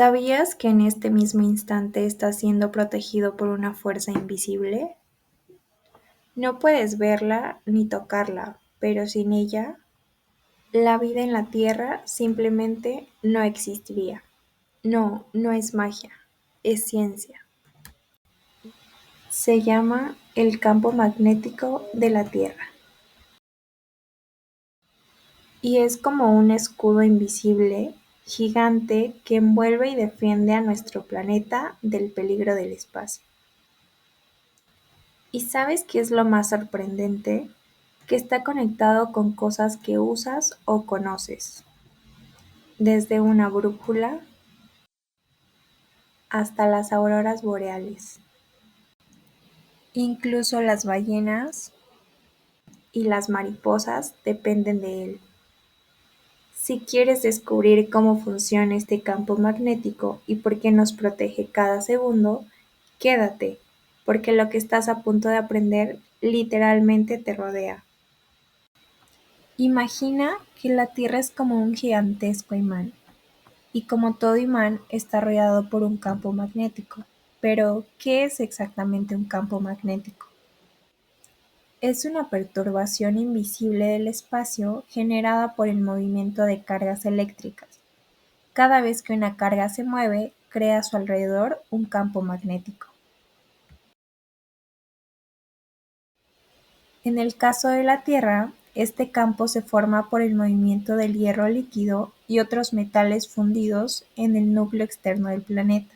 ¿Sabías que en este mismo instante estás siendo protegido por una fuerza invisible? No puedes verla ni tocarla, pero sin ella, la vida en la Tierra simplemente no existiría. No, no es magia, es ciencia. Se llama el campo magnético de la Tierra. Y es como un escudo invisible, gigante, que envuelve y defiende a nuestro planeta del peligro del espacio. ¿Y sabes qué es lo más sorprendente? Que está conectado con cosas que usas o conoces, desde una brújula hasta las auroras boreales. Incluso las ballenas y las mariposas dependen de él. Si quieres descubrir cómo funciona este campo magnético y por qué nos protege cada segundo, quédate, porque lo que estás a punto de aprender literalmente te rodea. Imagina que la Tierra es como un gigantesco imán, y como todo imán está rodeado por un campo magnético. Pero, ¿qué es exactamente un campo magnético? Es una perturbación invisible del espacio generada por el movimiento de cargas eléctricas. Cada vez que una carga se mueve, crea a su alrededor un campo magnético. En el caso de la Tierra, este campo se forma por el movimiento del hierro líquido y otros metales fundidos en el núcleo externo del planeta.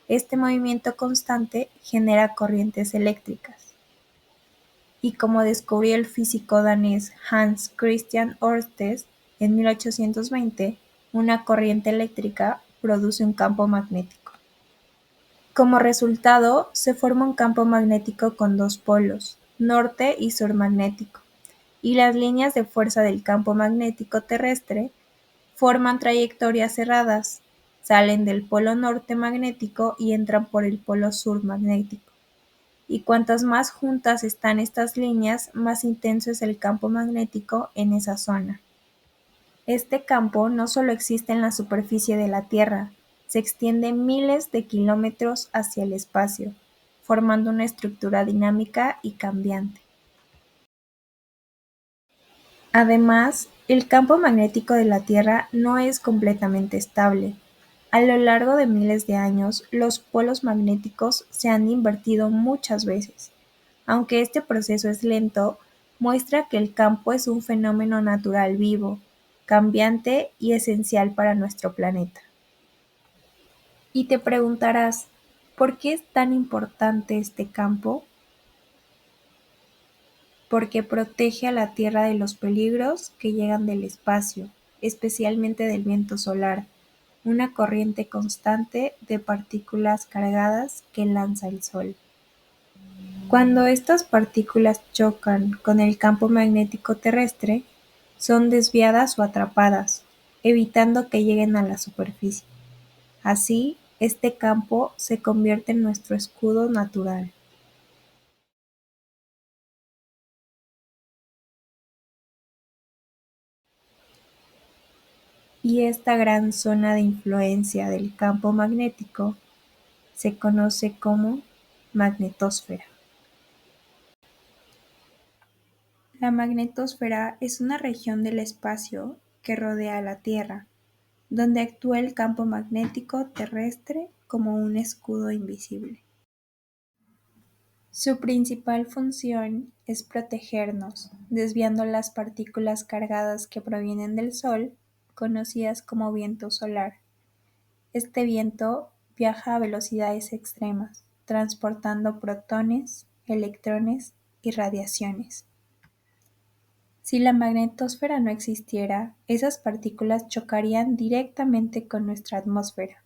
Este movimiento constante genera corrientes eléctricas. Y como descubrió el físico danés Hans Christian Ørsted en 1820, una corriente eléctrica produce un campo magnético. Como resultado, se forma un campo magnético con dos polos, norte y sur magnético, y las líneas de fuerza del campo magnético terrestre forman trayectorias cerradas, salen del polo norte magnético y entran por el polo sur magnético. Y cuantas más juntas están estas líneas, más intenso es el campo magnético en esa zona. Este campo no solo existe en la superficie de la Tierra, se extiende miles de kilómetros hacia el espacio, formando una estructura dinámica y cambiante. Además, el campo magnético de la Tierra no es completamente estable. A lo largo de miles de años, los polos magnéticos se han invertido muchas veces. Aunque este proceso es lento, muestra que el campo es un fenómeno natural vivo, cambiante y esencial para nuestro planeta. Y te preguntarás, ¿por qué es tan importante este campo? Porque protege a la Tierra de los peligros que llegan del espacio, especialmente del viento solar, una corriente constante de partículas cargadas que lanza el Sol. Cuando estas partículas chocan con el campo magnético terrestre, son desviadas o atrapadas, evitando que lleguen a la superficie. Así, este campo se convierte en nuestro escudo natural. Y esta gran zona de influencia del campo magnético se conoce como magnetosfera. La magnetosfera es una región del espacio que rodea a la Tierra, donde actúa el campo magnético terrestre como un escudo invisible. Su principal función es protegernos, desviando las partículas cargadas que provienen del Sol, conocidas como viento solar. Este viento viaja a velocidades extremas, transportando protones, electrones y radiaciones. Si la magnetosfera no existiera, esas partículas chocarían directamente con nuestra atmósfera,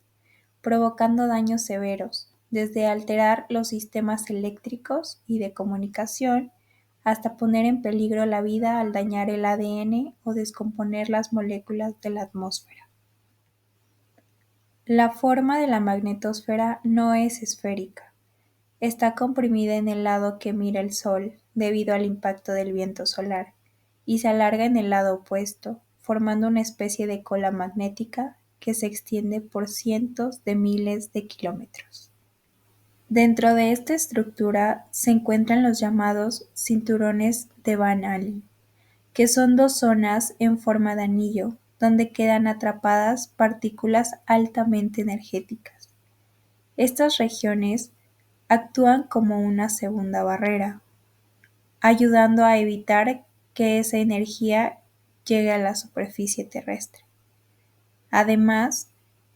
provocando daños severos, desde alterar los sistemas eléctricos y de comunicación hasta poner en peligro la vida al dañar el ADN o descomponer las moléculas de la atmósfera. La forma de la magnetosfera no es esférica, está comprimida en el lado que mira el Sol debido al impacto del viento solar y se alarga en el lado opuesto, formando una especie de cola magnética que se extiende por cientos de miles de kilómetros. Dentro de esta estructura se encuentran los llamados cinturones de Van Allen, que son dos zonas en forma de anillo donde quedan atrapadas partículas altamente energéticas. Estas regiones actúan como una segunda barrera, ayudando a evitar que esa energía llegue a la superficie terrestre. Además,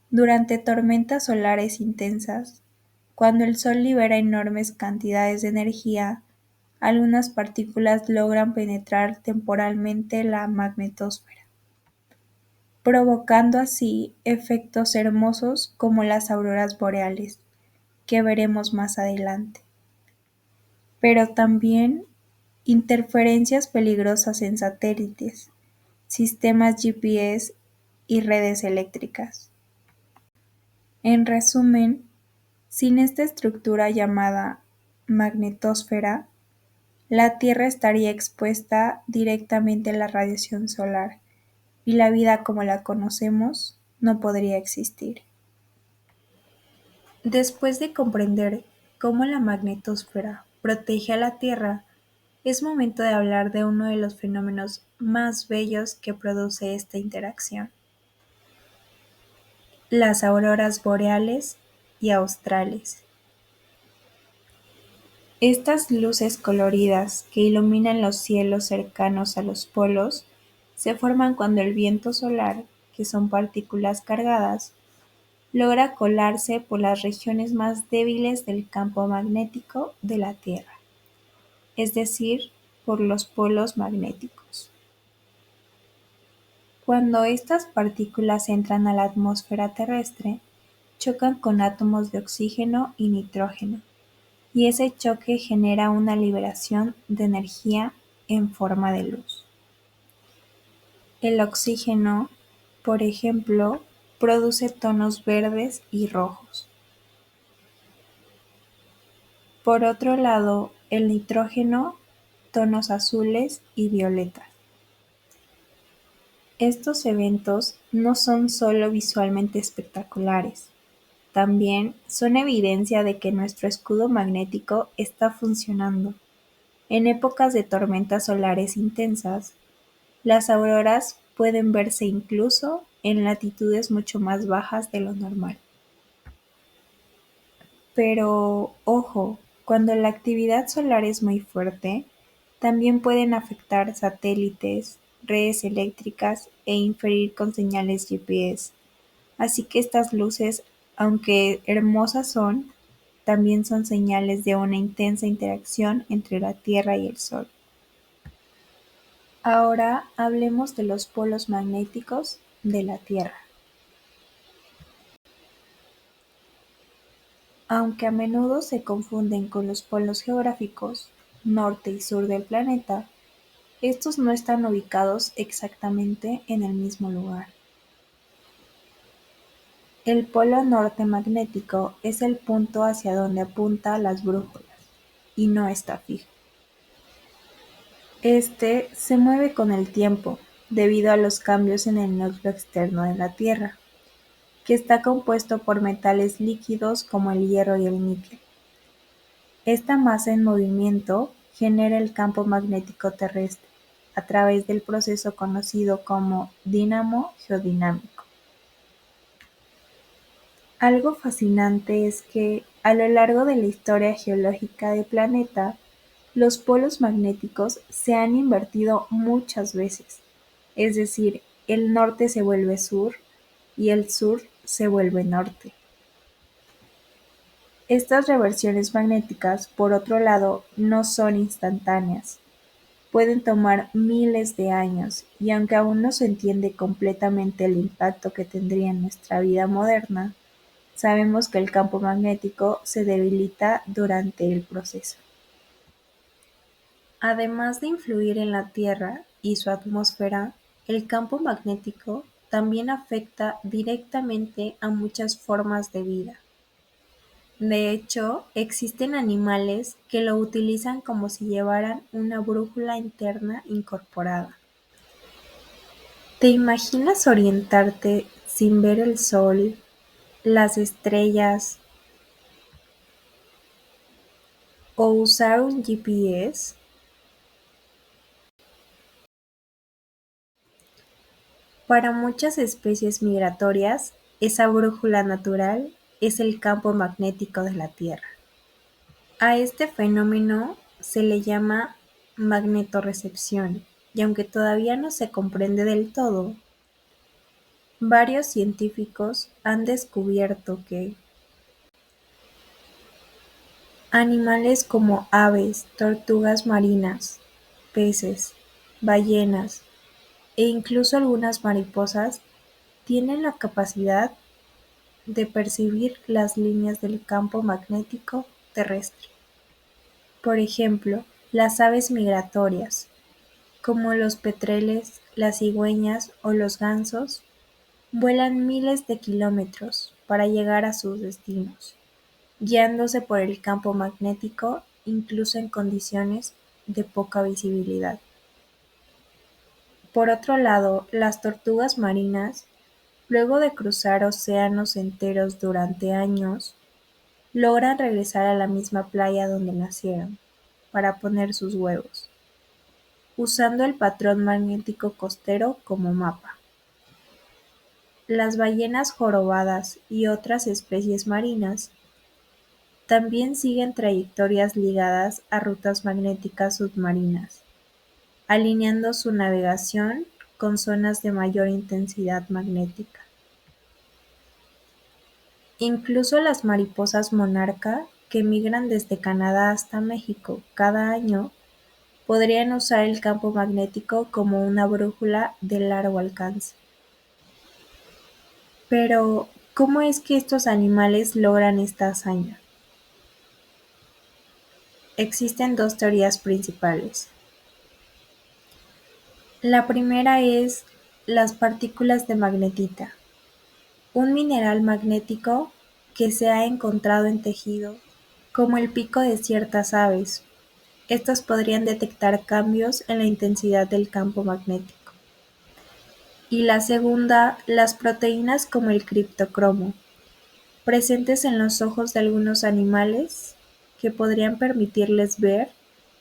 durante tormentas solares intensas, cuando el Sol libera enormes cantidades de energía, algunas partículas logran penetrar temporalmente la magnetosfera, provocando así efectos hermosos como las auroras boreales, que veremos más adelante. Pero también interferencias peligrosas en satélites, sistemas GPS y redes eléctricas. En resumen, sin esta estructura llamada magnetosfera, la Tierra estaría expuesta directamente a la radiación solar y la vida como la conocemos no podría existir. Después de comprender cómo la magnetosfera protege a la Tierra, es momento de hablar de uno de los fenómenos más bellos que produce esta interacción: las auroras boreales y australes. Estas luces coloridas que iluminan los cielos cercanos a los polos se forman cuando el viento solar, que son partículas cargadas, logra colarse por las regiones más débiles del campo magnético de la Tierra, es decir, por los polos magnéticos. Cuando estas partículas entran a la atmósfera terrestre, chocan con átomos de oxígeno y nitrógeno, y ese choque genera una liberación de energía en forma de luz. El oxígeno, por ejemplo, produce tonos verdes y rojos. Por otro lado, el nitrógeno, tonos azules y violetas. Estos eventos no son solo visualmente espectaculares, también son evidencia de que nuestro escudo magnético está funcionando. En épocas de tormentas solares intensas, las auroras pueden verse incluso en latitudes mucho más bajas de lo normal. Pero, ojo, cuando la actividad solar es muy fuerte, también pueden afectar satélites, redes eléctricas e inferir con señales GPS. Así que estas luces, aunque hermosas son, también son señales de una intensa interacción entre la Tierra y el Sol. Ahora hablemos de los polos magnéticos de la Tierra. Aunque a menudo se confunden con los polos geográficos, norte y sur del planeta, estos no están ubicados exactamente en el mismo lugar. El polo norte magnético es el punto hacia donde apuntan las brújulas, y no está fijo. Este se mueve con el tiempo, debido a los cambios en el núcleo externo de la Tierra, que está compuesto por metales líquidos como el hierro y el níquel. Esta masa en movimiento genera el campo magnético terrestre, a través del proceso conocido como dínamo geodinámico. Algo fascinante es que, a lo largo de la historia geológica del planeta, los polos magnéticos se han invertido muchas veces, es decir, el norte se vuelve sur y el sur se vuelve norte. Estas reversiones magnéticas, por otro lado, no son instantáneas. Pueden tomar miles de años, y aunque aún no se entiende completamente el impacto que tendría en nuestra vida moderna, sabemos que el campo magnético se debilita durante el proceso. Además de influir en la Tierra y su atmósfera, el campo magnético también afecta directamente a muchas formas de vida. De hecho, existen animales que lo utilizan como si llevaran una brújula interna incorporada. ¿Te imaginas orientarte sin ver el sol, las estrellas o usar un GPS? Para muchas especies migratorias, esa brújula natural es el campo magnético de la Tierra. A este fenómeno se le llama magnetorrecepción, y aunque todavía no se comprende del todo, varios científicos han descubierto que animales como aves, tortugas marinas, peces, ballenas e incluso algunas mariposas tienen la capacidad de percibir las líneas del campo magnético terrestre. Por ejemplo, las aves migratorias, como los petreles, las cigüeñas o los gansos, vuelan miles de kilómetros para llegar a sus destinos, guiándose por el campo magnético incluso en condiciones de poca visibilidad. Por otro lado, las tortugas marinas, luego de cruzar océanos enteros durante años, logran regresar a la misma playa donde nacieron, para poner sus huevos, usando el patrón magnético costero como mapa. Las ballenas jorobadas y otras especies marinas también siguen trayectorias ligadas a rutas magnéticas submarinas, alineando su navegación con zonas de mayor intensidad magnética. Incluso las mariposas monarca, que migran desde Canadá hasta México cada año, podrían usar el campo magnético como una brújula de largo alcance. Pero, ¿cómo es que estos animales logran esta hazaña? Existen dos teorías principales. La primera es las partículas de magnetita, un mineral magnético que se ha encontrado en tejido, como el pico de ciertas aves. Estos podrían detectar cambios en la intensidad del campo magnético. Y la segunda, las proteínas como el criptocromo, presentes en los ojos de algunos animales que podrían permitirles ver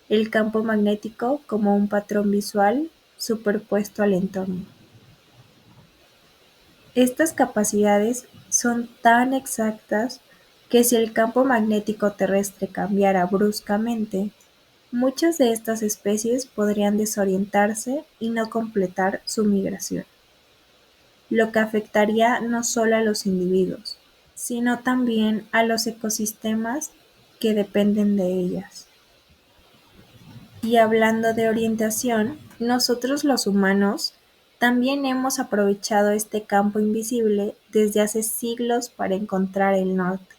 el campo magnético como un patrón visual superpuesto al entorno. Estas capacidades son tan exactas que si el campo magnético terrestre cambiara bruscamente, muchas de estas especies podrían desorientarse y no completar su migración, lo que afectaría no solo a los individuos, sino también a los ecosistemas que dependen de ellas. Y hablando de orientación, nosotros los humanos también hemos aprovechado este campo invisible desde hace siglos para encontrar el norte.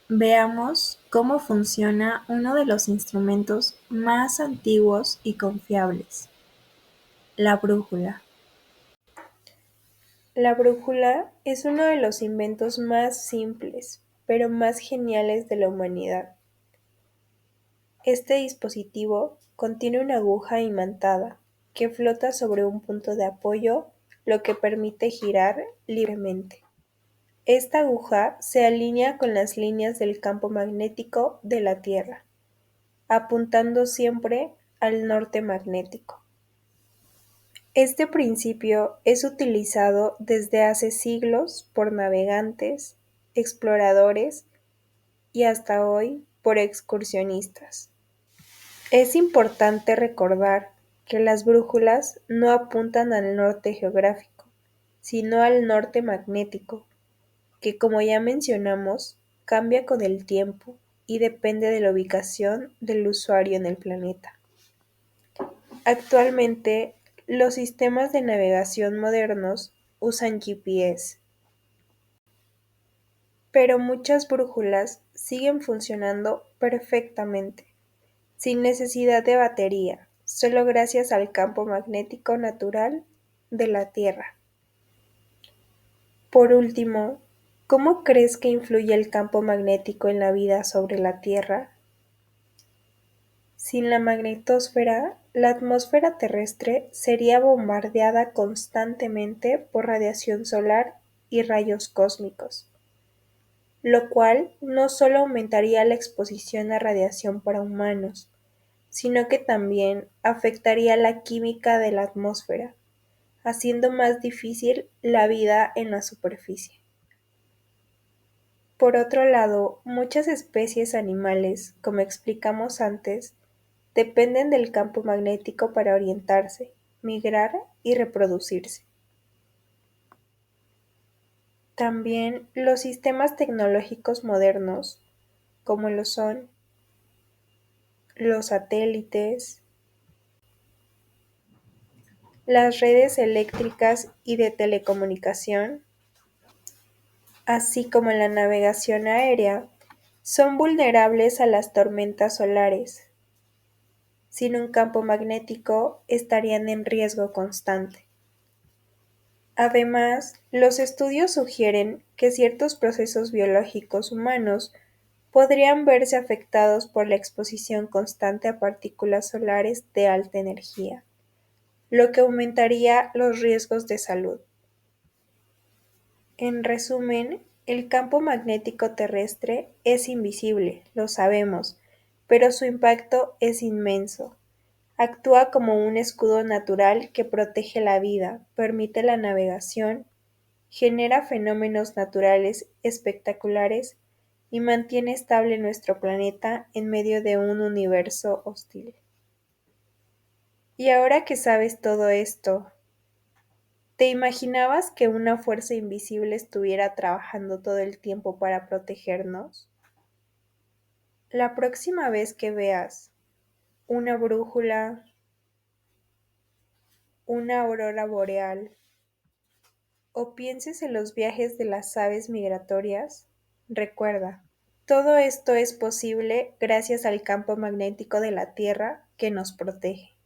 Veamos cómo funciona uno de los instrumentos más antiguos y confiables, la brújula. La brújula es uno de los inventos más simples, pero más geniales de la humanidad. Este dispositivo contiene una aguja imantada que flota sobre un punto de apoyo, lo que permite girar libremente. Esta aguja se alinea con las líneas del campo magnético de la Tierra, apuntando siempre al norte magnético. Este principio es utilizado desde hace siglos por navegantes, exploradores y hasta hoy por excursionistas. Es importante recordar que las brújulas no apuntan al norte geográfico, sino al norte magnético, que como ya mencionamos, cambia con el tiempo y depende de la ubicación del usuario en el planeta. Actualmente, los sistemas de navegación modernos usan GPS, pero muchas brújulas siguen funcionando perfectamente, sin necesidad de batería, solo gracias al campo magnético natural de la Tierra. Por último, ¿cómo crees que influye el campo magnético en la vida sobre la Tierra? Sin la magnetosfera, La atmósfera terrestre sería bombardeada constantemente por radiación solar y rayos cósmicos, lo cual no solo aumentaría la exposición a radiación para humanos, sino que también afectaría la química de la atmósfera, haciendo más difícil la vida en la superficie. Por otro lado, muchas especies animales, como explicamos antes, dependen del campo magnético para orientarse, migrar y reproducirse. También los sistemas tecnológicos modernos, como lo son los satélites, las redes eléctricas y de telecomunicación, así como la navegación aérea, son vulnerables a las tormentas solares. Sin un campo magnético estarían en riesgo constante. Además, los estudios sugieren que ciertos procesos biológicos humanos podrían verse afectados por la exposición constante a partículas solares de alta energía, lo que aumentaría los riesgos de salud. En resumen, el campo magnético terrestre es invisible, lo sabemos, pero su impacto es inmenso. Actúa como un escudo natural que protege la vida, permite la navegación, genera fenómenos naturales espectaculares y mantiene estable nuestro planeta en medio de un universo hostil. Y ahora que sabes todo esto, ¿te imaginabas que una fuerza invisible estuviera trabajando todo el tiempo para protegernos? La próxima vez que veas una brújula, una aurora boreal o pienses en los viajes de las aves migratorias, recuerda, todo esto es posible gracias al campo magnético de la Tierra que nos protege.